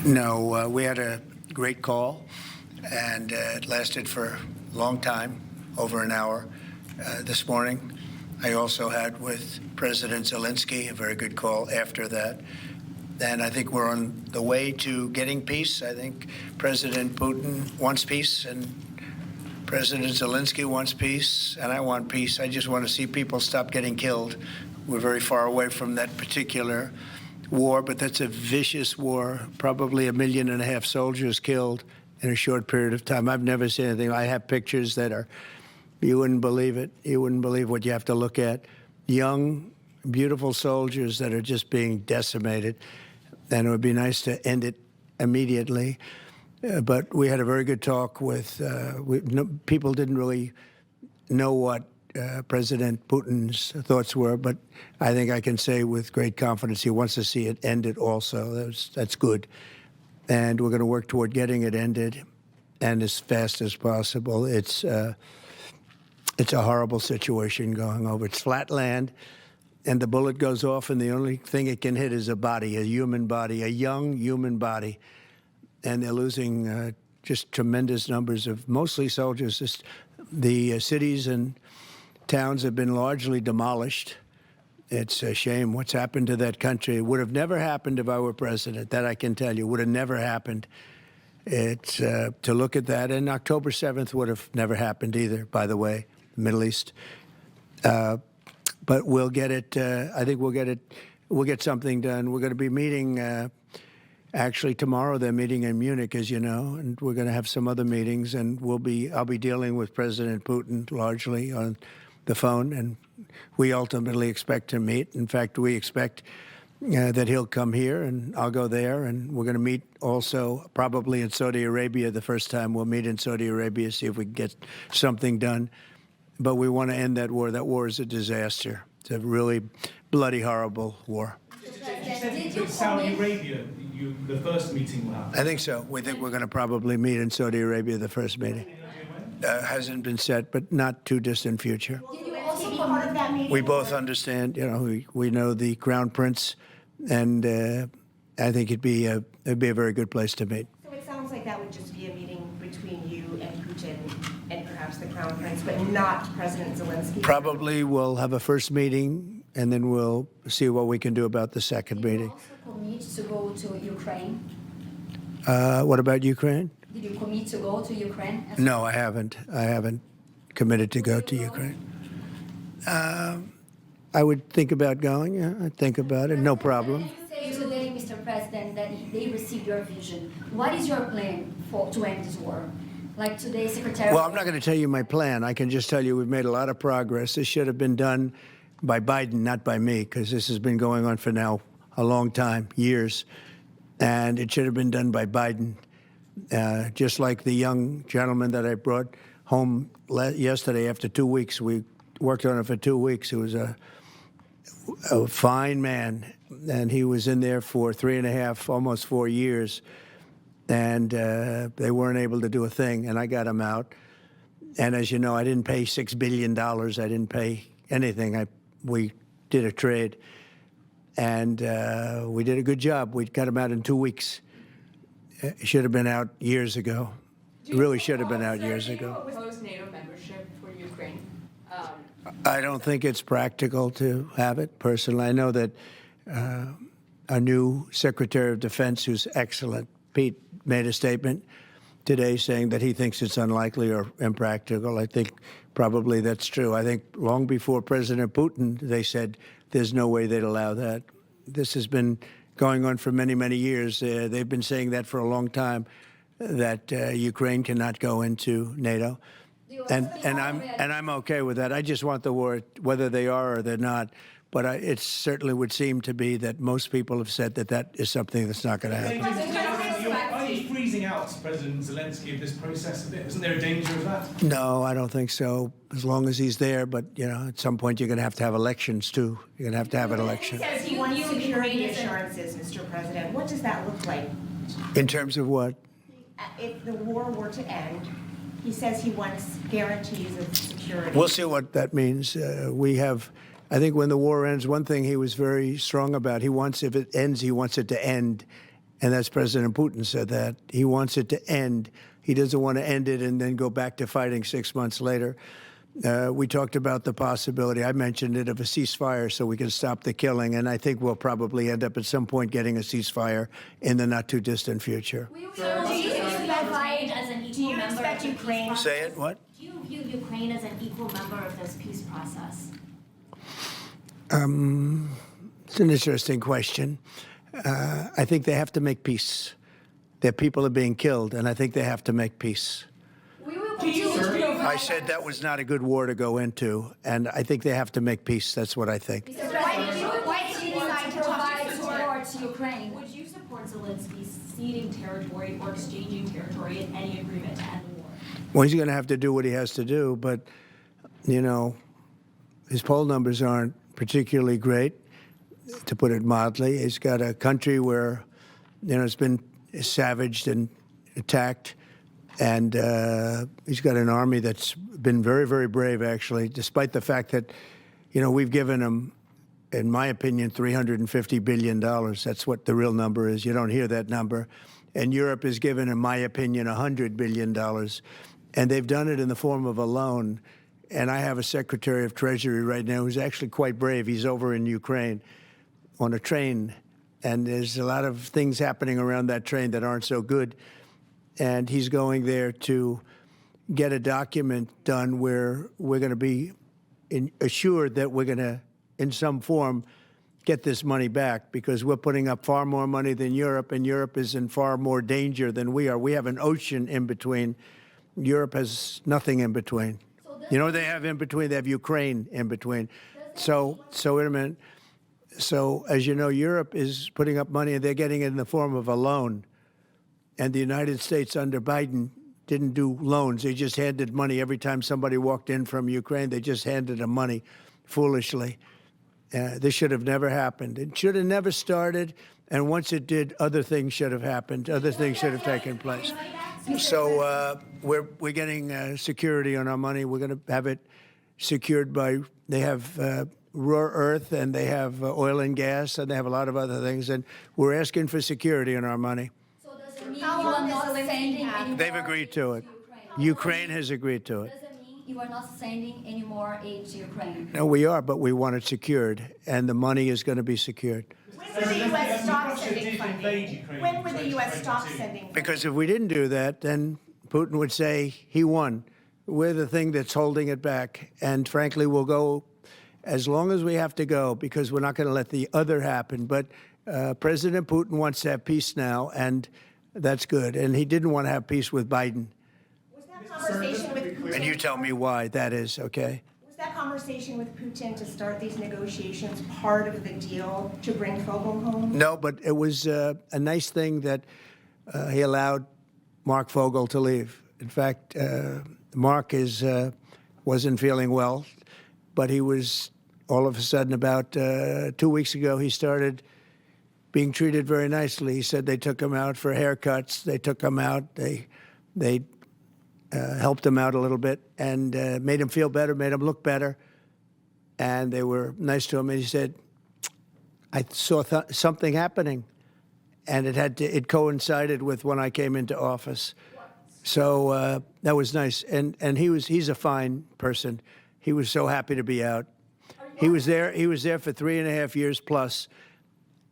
No, we had a great call, and it lasted for a long time, over an hour this morning. I also had with President Zelenskyy a very good call after that. And I think we're on the way to getting peace. I think President Putin wants peace, and President Zelenskyy wants peace, and I want peace. I just want to see people stop getting killed. We're very far away from that particular war, but that's a vicious war. Probably 1.5 million soldiers killed in a short period of time. I've never seen anything. I have pictures that are, you wouldn't believe it. You wouldn't believe what you have to look at. Young, beautiful soldiers that are just being decimated. And it would be nice to end it immediately. But we had a very good talk with, people didn't really know what President Putin's thoughts were, but I think I can say with great confidence he wants to see it ended also. That's good. And we're going to work toward getting it ended, and as fast as possible. It's a horrible situation going over. It's flat land, and the bullet goes off, and the only thing it can hit is a body, a human body, a young human body. And they're losing just tremendous numbers of mostly soldiers. Just the cities and towns have been largely demolished. It's a shame what's happened to that country. It would have never happened if I were president. That I can tell you. Would have never happened. It's to look at that. And October 7th would have never happened either, by the way, the Middle East. But we'll get it. I think we'll get it. We'll get something done. We're going to be meeting. Actually, tomorrow they're meeting in Munich, as you know, and we're going to have some other meetings. And I'll be dealing with President Putin largely on the phone, and we ultimately expect to meet. In fact, we expect that he'll come here, and I'll go there, and we're going to meet also probably in Saudi Arabia the first time. We'll meet in Saudi Arabia, see if we can get something done. But we want to end that war. That war is a disaster. It's a really bloody, horrible war. Did Saudi Arabia, the first meeting will happen? I think so. We think we're going to probably meet in Saudi Arabia the first meeting. Hasn't been set, but not too distant future. Will you also be part of that meeting? We both understand. You know, we know the Crown Prince, and I think it'd be a very good place to meet. So it sounds like that would just be a meeting between you and Putin and perhaps the Crown Prince, but not President Zelenskyy? Probably we'll have a first meeting, and then we'll see what we can do about the second meeting. Did you also commit to go to Ukraine? What about Ukraine? Did you commit to go to Ukraine? No, I haven't. I haven't committed to go to Ukraine. I would think about going. Yeah, I'd think about it. No problem. You say today, Mr. President, that they received your vision. What is your plan to end this war? Like today, Secretary. Well, I'm not going to tell you my plan. I can just tell you we've made a lot of progress. This should have been done by Biden, not by me, because this has been going on for now a long time, years. And it should have been done by Biden. Just like the young gentleman that I brought home yesterday after 2 weeks. We worked on it for 2 weeks. He was a fine man, and he was in there for 3.5, almost 4 years. And they weren't able to do a thing, and I got him out. And as you know, I didn't pay $6 billion. I didn't pay anything. We did a trade, and we did a good job. We got him out in 2 weeks. It should have been out years ago. It really should have been out years ago. Do you oppose NATO membership for Ukraine? I don't think it's practical to have it, personally. I know that our new Secretary of Defense, who's excellent, Pete, made a statement today saying that he thinks it's unlikely or impractical. I think probably that's true. I think long before President Putin, they said there's no way they'd allow that. This has been going on for many, many years. They've been saying that for a long time, that Ukraine cannot go into NATO. And I'm okay with that. I just want the war, whether they are or they're not. But it certainly would seem to be that most people have said that that is something that's not going to happen. Are you freezing out President Zelenskyy of this process a bit? Isn't there a danger of that? No, I don't think so, as long as he's there. But, you know, at some point you're going to have elections, too. You're going to have an election. He says he wants security assurances, Mr. President. What does that look like? In terms of what? If the war were to end, he says he wants guarantees of security. We'll see what that means. I think when the war ends, one thing he was very strong about, if it ends, he wants it to end And that's President Putin said that. He wants it to end. He doesn't want to end it and then go back to fighting 6 months later. We talked about the possibility, I mentioned it, of a ceasefire so we can stop the killing. And I think we'll probably end up at some point getting a ceasefire in the not too distant future. Do you Ukraine as an Do equal you member expect of the Ukraine- peace Say process? it, what? Do you view Ukraine as an equal member of this peace process? It's an interesting question. I think they have to make peace. Their people are being killed, and I think they have to make peace. We will Do you- continue to I said that was not a good war to go into, and I think they have to make peace. That's what I think. Mr. President, why did you decide to talk provide to support to Ukraine? Would you support Zelensky ceding territory or exchanging territory in any agreement to end the war? Well, he's going to have to do what he has to do, but, you know, his poll numbers aren't particularly great, to put it mildly. He's got a country where, you know, it's been savaged and attacked, and he's got an army that's been very, very brave, actually, despite the fact that, you know, we've given him, in my opinion, $350 billion. That's what the real number is. You don't hear that number. And Europe has given, in my opinion, $100 billion. And they've done it in the form of a loan. And I have a Secretary of Treasury right now who's actually quite brave. He's over in Ukraine on a train. And there's a lot of things happening around that train that aren't so good. And he's going there to get a document done where we're going to be assured that we're going to, in some form, get this money back, because we're putting up far more money than Europe, and Europe is in far more danger than we are. We have an ocean in between. Europe has nothing in between. You know what they have in between? They have Ukraine in between. So wait a minute. So, as you know, Europe is putting up money, and they're getting it in the form of a loan. And the United States under Biden didn't do loans. They just handed money every time somebody walked in from Ukraine. They just handed them money foolishly. This should have never happened. It should have never started. And once it did, other things should have happened. Other things should have taken place. So we're getting security on our money. We're going to have it secured by, they have rare earth, and they have oil and gas, and they have a lot of other things. And we're asking for security on our money. So does it mean How you are long not does Zelensky sending have? any They've more agreed to it. aid Ukraine has agreed to it. Does it mean you are not sending any more aid to Ukraine? No, we are, but we want it secured, and the money is going to be secured. When would the U.S. stop Russia sending did invade funding? Ukraine When in would the U.S. stop 2022? sending funding? Because if we didn't do that, then Putin would say he won. We're the thing that's holding it back. And frankly, we'll go as long as we have to go, because we're not going to let the other happen. But President Putin wants to have peace now, and that's good. And he didn't want to have peace with Biden. Was that conversation with Putin? And you tell me why that is, okay? Was that conversation with Putin to start these negotiations part of the deal to bring Fogel home? No, but it was a nice thing that he allowed Mark Fogel to leave. In fact, Mark wasn't feeling well, but he was, all of a sudden, about 2 weeks ago, he started being treated very nicely. He said they took him out for haircuts. They took him out. They helped him out a little bit and made him feel better, made him look better. And they were nice to him. And he said, I saw something happening. And it coincided with when I came into office. So that was nice. And he's a fine person. He was so happy to be out. He was there for 3.5 years plus,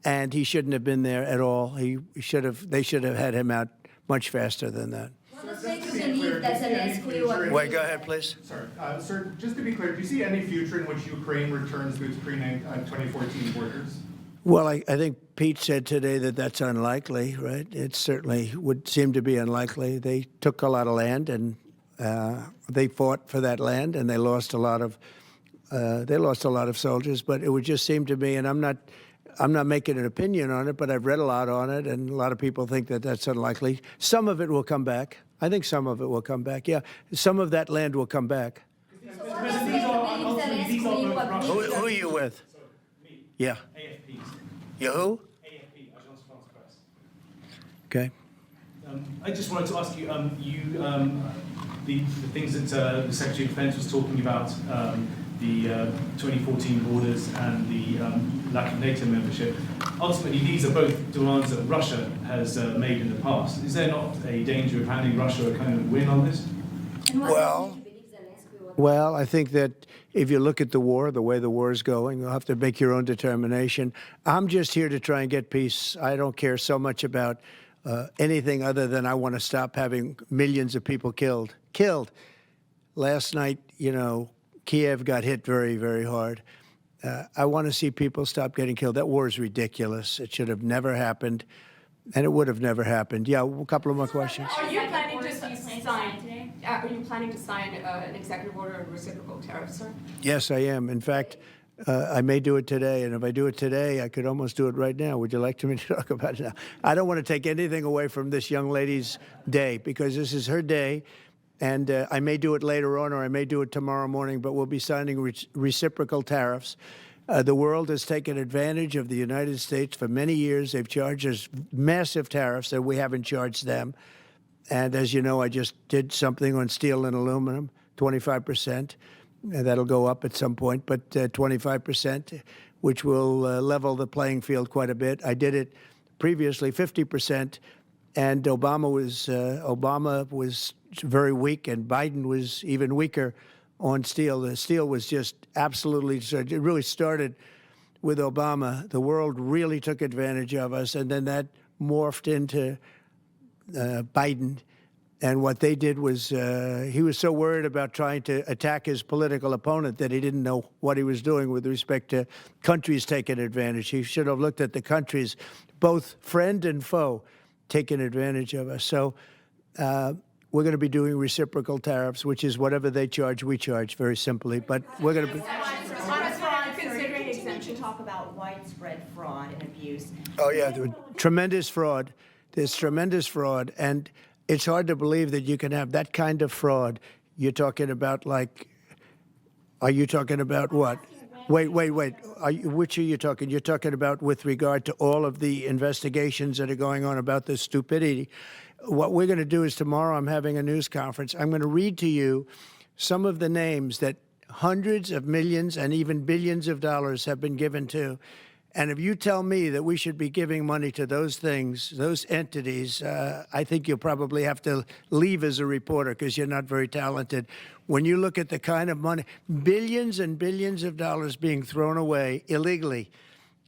and he shouldn't have been there at all. They should have had him out much faster than that. What does make you believe that Zelensky will... Wait, go ahead, please. Sorry, sir, just to be clear, do you see any future in which Ukraine returns to its pre-2014 borders? Well, I think Pete said today that that's unlikely, right? It certainly would seem to be unlikely. They took a lot of land, and they fought for that land, and they lost a lot of soldiers. But it would just seem to me, and I'm not making an opinion on it, but I've read a lot on it, and a lot of people think that that's unlikely. Some of it will come back. I think some of it will come back. Yeah, some of that land will come back. So what does make you believe Zelensky will Who are you with? Me, Yeah. AFPs. You who? AFP, Agence France Presse. Okay. I just wanted to ask you, the things that the Secretary of Defense was talking about the 2014 borders and the lack of NATO membership. Ultimately, these are both demands that Russia has made in the past. Is there not a danger of handing Russia a kind of win on this? And what Well- do you believe Zelenskyy will- Well, I think that if you look at the war, the way the war is going, you'll have to make your own determination. I'm just here to try and get peace. I don't care so much about anything other than I want to stop having millions of people killed. Last night, Kiev got hit very, very hard. I want to see people stop getting killed. That war is ridiculous. It should have never happened, and it would have never happened. Yeah, a couple of more questions. Are you planning Orders to you plan to sign sign today? Are you planning to sign an executive order on reciprocal tariffs, sir? Yes, I am. In fact, I may do it today, and if I do it today, I could almost do it right now. Would you like me to talk about it now? I don't want to take anything away from this young lady's day, because this is her day, and I may do it later on, or I may do it tomorrow morning, but we'll be signing reciprocal tariffs. The world has taken advantage of the United States for many years. They've charged us massive tariffs that we haven't charged them. And as you know, I just did something on steel and aluminum, 25%. That'll go up at some point, but 25%, which will level the playing field quite a bit. I did it previously 50%, and Obama was very weak, and Biden was even weaker on steel. The steel was just absolutely, it really started with Obama. The world really took advantage of us, and then that morphed into Biden. And what they did was he was so worried about trying to attack his political opponent that he didn't know what he was doing with respect to countries taking advantage. He should have looked at the countries, both friend and foe, taking advantage of us. So we're going to be doing reciprocal tariffs, which is whatever they charge, we charge, very simply. But we're going to be... Considering Continue exemption. to talk about widespread fraud and abuse. Oh, yeah, there was tremendous fraud. There's tremendous fraud. And it's hard to believe that you can have that kind of fraud. You're talking about, like, are you talking about what? Wait. Which are you talking? You're talking about with regard to all of the investigations that are going on about this stupidity. What we're going to do is tomorrow I'm having a news conference. I'm going to read to you some of the names that hundreds of millions and even billions of dollars have been given to. And if you tell me that we should be giving money to those things, those entities, I think you'll probably have to leave as a reporter because you're not very talented. When you look at the kind of money, billions and billions of dollars being thrown away illegally,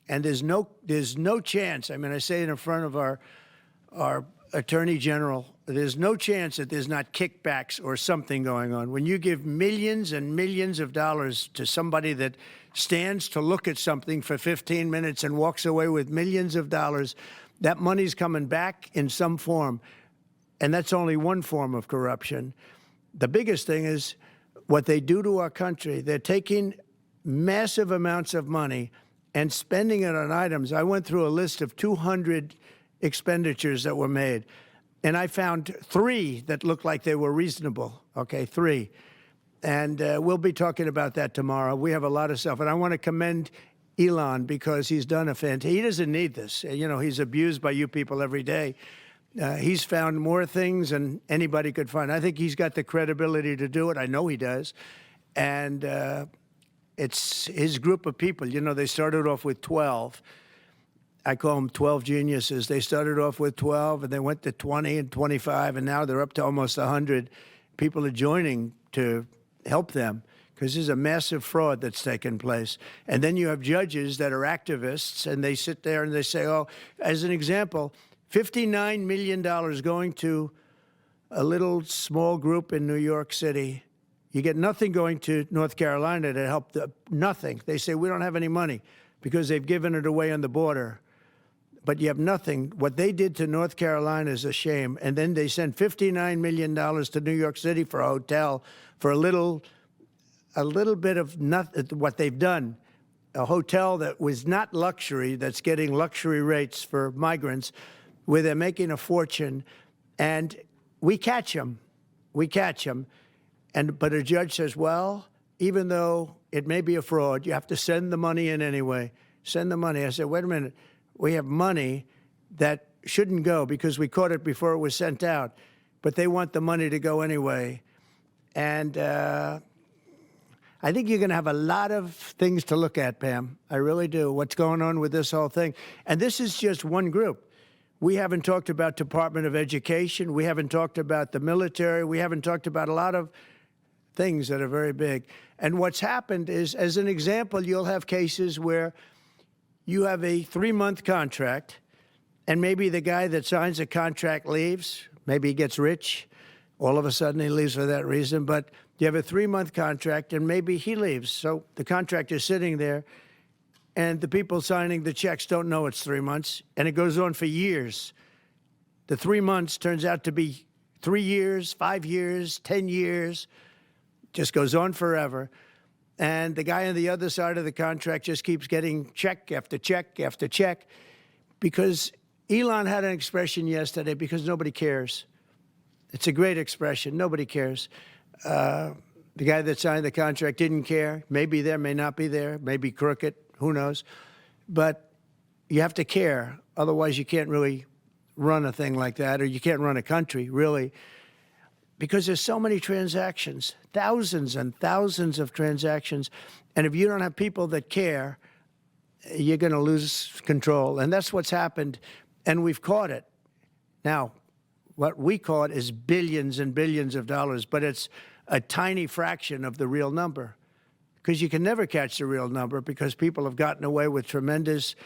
and there's no chance. I mean, I say it in front of our Attorney General, there's no chance that there's not kickbacks or something going on. When you give millions and millions of dollars to somebody that stands to look at something for 15 minutes and walks away with millions of dollars, that money's coming back in some form. And that's only one form of corruption. The biggest thing is what they do to our country. They're taking massive amounts of money and spending it on items. I went through a list of 200 expenditures that were made, and I found 3 that looked like they were reasonable. Okay, 3. And we'll be talking about that tomorrow. We have a lot of stuff. And I want to commend Elon because he's done a fantastic. He doesn't need this. You know, he's abused by you people every day. He's found more things than anybody could find. I think he's got the credibility to do it. I know he does. And it's his group of people. You know, they started off with 12. I call them 12 geniuses. They started off with 12, and they went to 20 and 25, and now they're up to almost 100. People are joining to help them because there's a massive fraud that's taken place. And then you have judges that are activists, and they sit there and they say, oh, as an example, $59 million going to a little small group in New York City. You get nothing going to North Carolina to help nothing. They say, we don't have any money because they've given it away on the border. But you have nothing. What they did to North Carolina is a shame. And then they sent $59 million to New York City for a hotel for a little bit of nothing. What they've done, a hotel that was not luxury, that's getting luxury rates for migrants, where they're making a fortune, and we catch them. But a judge says, well, even though it may be a fraud, you have to send the money in anyway. Send the money. I said, wait a minute. We have money that shouldn't go because we caught it before it was sent out, but they want the money to go anyway. And I I think you're going to have a lot of things to look at, Pam. I really do. What's going on with this whole thing? And this is just one group. We haven't talked about Department of Education. We haven't talked about the military. We haven't talked about a lot of things that are very big. And what's happened is, as an example, you'll have cases where you have a 3-month contract, and maybe the guy that signs the contract leaves. Maybe he gets rich. All of a sudden he leaves for that reason. But you have a 3-month contract, and maybe he leaves. So the contract is sitting there, and the people signing the checks don't know it's 3 months, and it goes on for years. The 3 months turns out to be 3 years, 5 years, 10 years, just goes on forever. And the guy on the other side of the contract just keeps getting check after check after check, because Elon had an expression yesterday, because nobody cares. It's a great expression. Nobody cares. The guy that signed the contract didn't care. Maybe there, may not be there, maybe crooked, who knows. But you have to care. Otherwise, you can't really run a thing like that, or you can't run a country, really, because there's so many transactions, thousands and thousands of transactions. And if you don't have people that care, you're going to lose control. And that's what's happened. And we've caught it. Now, what we caught is billions and billions of dollars, but it's a tiny fraction of the real number, because you can never catch the real number, because people have gotten away with tremendous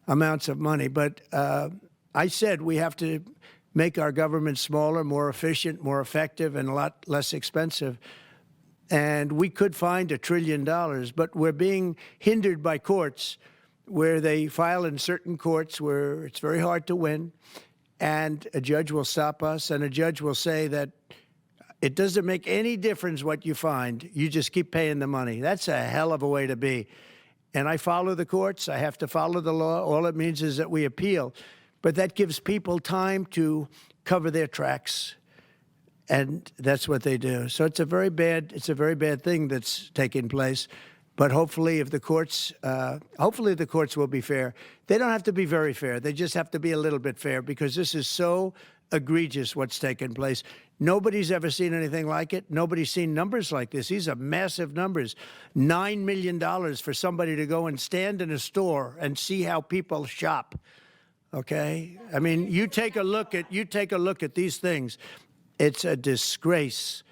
amounts of money. But I said we have to make our government smaller, more efficient, more effective, and a lot less expensive. And we could find $1 trillion, but we're being hindered by courts, where they file in certain courts where it's very hard to win, and a judge will stop us, and a judge will say that it doesn't make any difference what you find. You just keep paying the money. That's a hell of a way to be. And I follow the courts. I have to follow the law. All it means is that we appeal. But that gives people time to cover their tracks, and that's what they do. So it's a very bad thing that's taking place. But hopefully, if the courts, hopefully the courts will be fair. They don't have to be very fair. They just have to be a little bit fair, because this is so egregious what's taken place. Nobody's ever seen anything like it. Nobody's seen numbers like this. These are massive numbers. $9 million for somebody to go and stand in a store and see how people shop. Okay? I mean, you take a look at these things. It's a disgrace.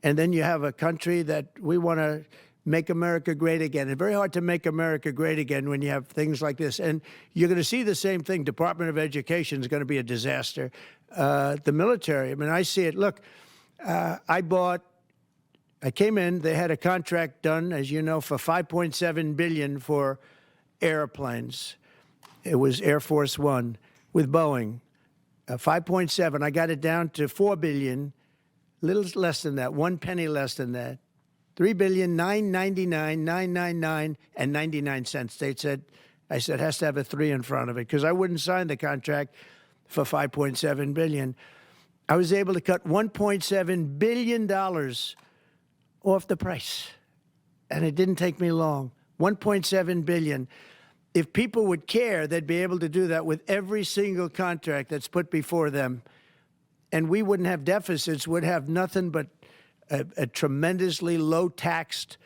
And then you have a country that we want to make America great again. It's very hard to make America great again when you have things like this. And you're going to see the same thing. Department of Education is going to be a disaster. The military, I mean, I see it. Look, I came in, they had a contract done, as you know, for $5.7 billion for airplanes. It was Air Force One with Boeing. 5.7, I got it down to $4 billion, little less than that, 1 penny less than that. $3,999,999.99. I said, has to have a 3 in front of it, because I wouldn't sign the contract for $5.7 billion. I was able to cut $1.7 billion off the price, and it didn't take me long. $1.7 billion. If people would care, they'd be able to do that with every single contract that's put before them, and we wouldn't have deficits. We'd have nothing but a tremendously low-taxed,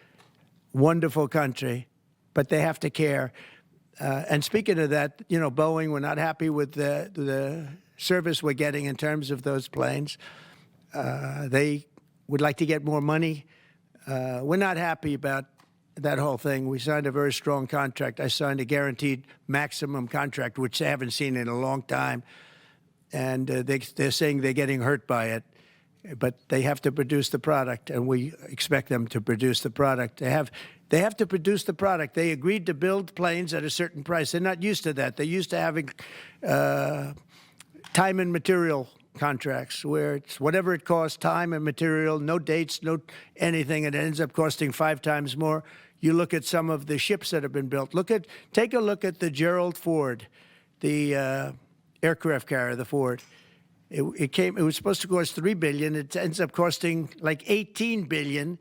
wonderful country. But they have to care. And speaking of that, you know, Boeing, we're not happy with the service we're getting in terms of those planes. They would like to get more money. We're not happy about that whole thing. We signed a very strong contract. I signed a guaranteed maximum contract, which they haven't seen in a long time. And they're saying they're getting hurt by it. But they have to produce the product, and we expect them to produce the product. They have to produce the product. They agreed to build planes at a certain price. They're not used to that. They're used to having time and material contracts, where it's whatever it costs, time and material, no dates, no anything, and it ends up costing 5 times more. You look at some of the ships that have been built. Take a look at the Gerald Ford, the aircraft carrier, the Ford. It was supposed to cost $3 billion. It ends up costing like $18 billion.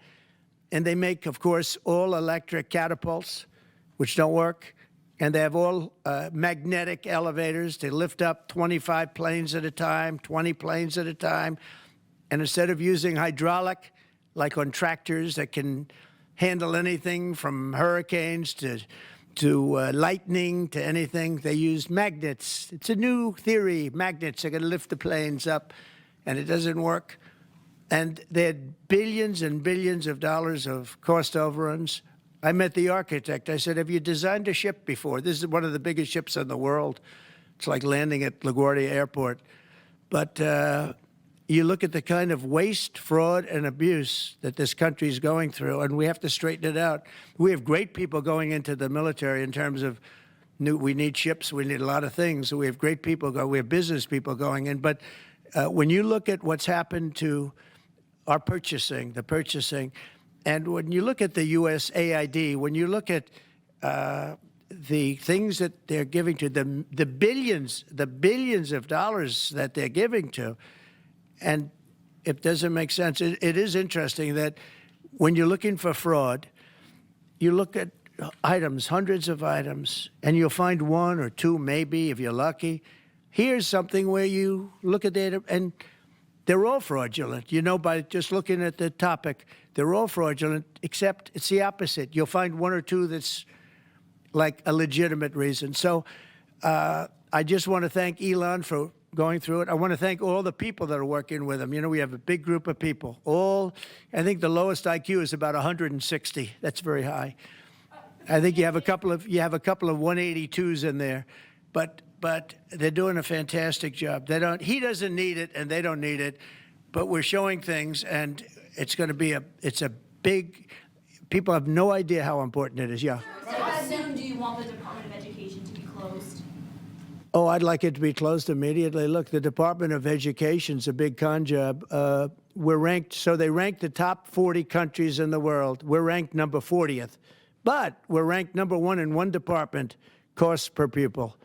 And they make, of course, all electric catapults, which don't work. And they have all magnetic elevators to lift up 25 planes at a time, 20 planes at a time. And instead of using hydraulic, like on tractors that can handle anything from hurricanes to lightning to anything. They use magnets. It's a new theory. Magnets are going to lift the planes up, and it doesn't work. And they had billions and billions of dollars of cost overruns. I met the architect. I said, have you designed a ship before? This is one of the biggest ships in the world. It's like landing at LaGuardia Airport. But you look at the kind of waste, fraud, and abuse that this country is going through, and we have to straighten it out. We have great people going into the military in terms of we need ships, we need a lot of things. So we have great people we have business people going in. But when you look at what's happened to our purchasing, and when you look at the USAID, when you look at the things that they're giving to them, the billions of dollars that they're giving to, and it doesn't make sense. It is interesting that when you're looking for fraud, you look at items, hundreds of items, and you'll find one or two, maybe, if you're lucky. Here's something where you look at data, and they're all fraudulent. You know, by just looking at the topic, they're all fraudulent, except it's the opposite. You'll find one or two that's like a legitimate reason. So I just want to thank Elon for going through it. I want to thank all the people that are working with him. You know, we have a big group of people. I think the lowest IQ is about 160. That's very high. I think you have a couple of 182s in there, but they're doing a fantastic job. He doesn't need it, and they don't need it, but we're showing things, and it's going to be it's a big. People have no idea how important it is. Yeah. So how soon do you want the Department of Education to be closed? Oh, I'd like it to be closed immediately. Look, the Department of Education's a big con job. We're ranked, so they rank the top 40 countries in the world. We're ranked number 40th, but we're ranked number 1 in one department, costs per pupil.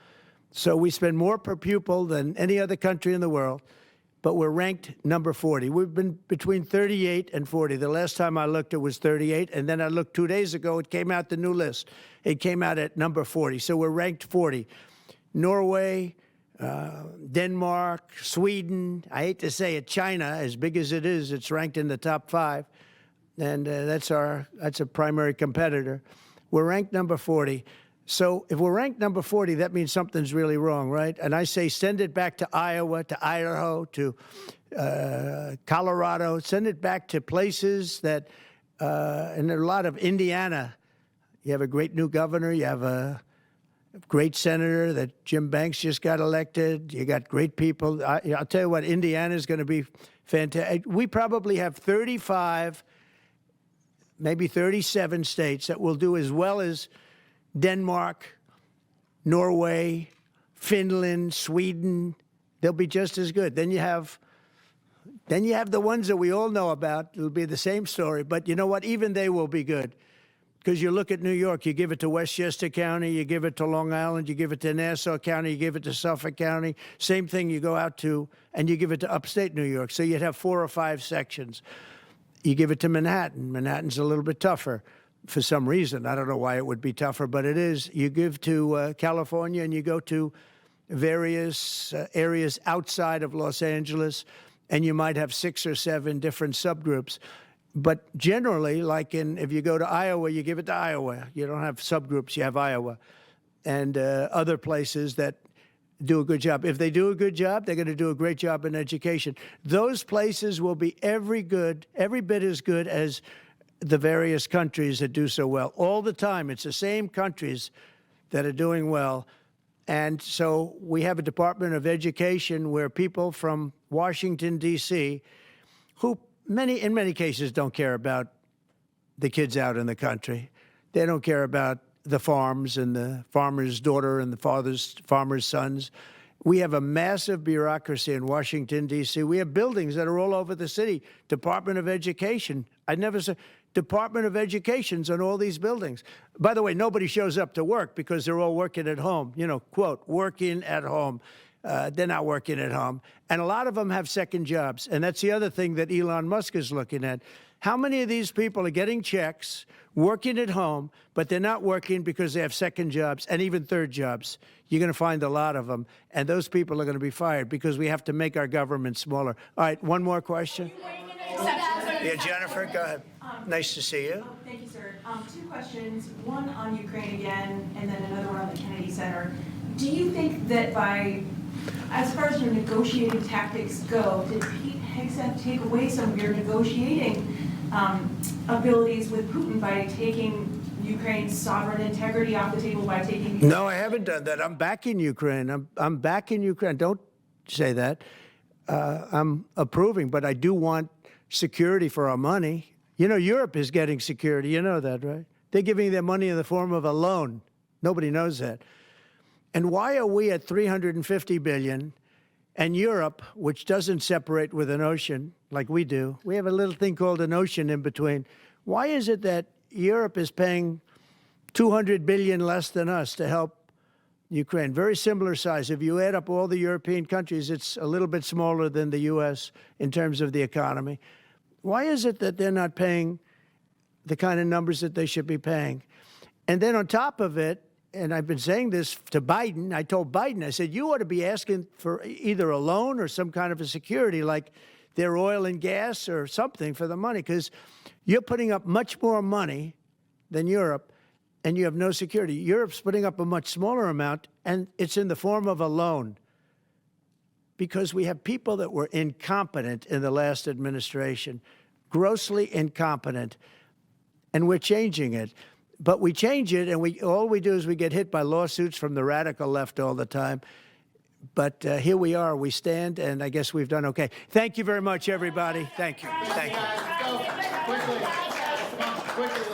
So we spend more per pupil than any other country in the world, but we're ranked number 40. We've been between 38 and 40. The last time I looked, it was 38, and then I looked 2 days ago, it came out the new list. It came out at number 40, so we're ranked 40. Norway, Denmark, Sweden, I hate to say it, China, as big as it is, it's ranked in the top 5, and that's a primary competitor. We're ranked number 40. So if we're ranked number 40, that means something's really wrong, right? And I say send it back to Iowa, to Idaho, to Colorado. Send it back to places that, and there are a lot of Indiana. You have a great new governor. You have a great senator that Jim Banks just got elected. You got great people. I'll tell you what, Indiana is going to be fantastic. We probably have 35, maybe 37 states that will do as well as Denmark, Norway, Finland, Sweden. They'll be just as good. Then you have the ones that we all know about. It'll be the same story. But you know what? Even they will be good. Because you look at New York, you give it to Westchester County, you give it to Long Island, you give it to Nassau County, you give it to Suffolk County. Same thing you go out to, and you give it to upstate New York. So you'd have 4 or 5 sections. You give it to Manhattan. Manhattan's a little bit tougher for some reason. I don't know why it would be tougher, but it is. You give to California, and you go to various areas outside of Los Angeles, and you might have 6 or 7 different subgroups. But generally, like if you go to Iowa, you give it to Iowa. You don't have subgroups, you have Iowa. And other places that do a good job. If they do a good job, they're going to do a great job in education. Those places will be every bit as good as the various countries that do so well. All the time, it's the same countries that are doing well. And so we have a Department of Education where people from Washington, D.C., who in many cases don't care about the kids out in the country. They don't care about the farms and the farmer's daughter and the farmer's sons. We have a massive bureaucracy in Washington, D.C. We have buildings that are all over the city. Department of Education. I never said Department of Education's on all these buildings. By the way, nobody shows up to work because they're all working at home. You know, quote, working at home. They're not working at home. And a lot of them have second jobs. And that's the other thing that Elon Musk is looking at. How many of these people are getting checks, working at home, but they're not working because they have second jobs and even third jobs? You're going to find a lot of them. And those people are going to be fired because we have to make our government smaller. All right, one more question. Are you weighing in an exception? Yeah, Jennifer, go ahead. Nice to see you. Thank you, sir. Two questions, one on Ukraine again, and then another one on the Kennedy Center. Do you think that as far as your negotiating tactics go, did Pete Hegseth take away some of your negotiating abilities with Putin by taking Ukraine's sovereign integrity off the table, by taking... No, I haven't done that. I'm back in Ukraine. I'm back in Ukraine. Don't say that. I'm approving, but I do want security for our money. You know, Europe is getting security. You know that, right? They're giving their money in the form of a loan. Nobody knows that. And why are we at 350 billion and Europe, which doesn't separate with an ocean like we do, we have a little thing called an ocean in between. Why is it that Europe is paying 200 billion less than us to help Ukraine? Very similar size. If you add up all the European countries, it's a little bit smaller than the U.S. in terms of the economy. Why is it that they're not paying the kind of numbers that they should be paying? And then on top of it, and I've been saying this to Biden, I told Biden, I said, you ought to be asking for either a loan or some kind of a security, like their oil and gas or something for the money, because you're putting up much more money than Europe, and you have no security. Europe's putting up a much smaller amount, and it's in the form of a loan, because we have people that were incompetent in the last administration, grossly incompetent, and we're changing it. But we change it, and all we do is we get hit by lawsuits from the radical left all the time. But here we are. We stand, and I guess we've done okay. Thank you very much, everybody. Thank you. Thank you. Quickly.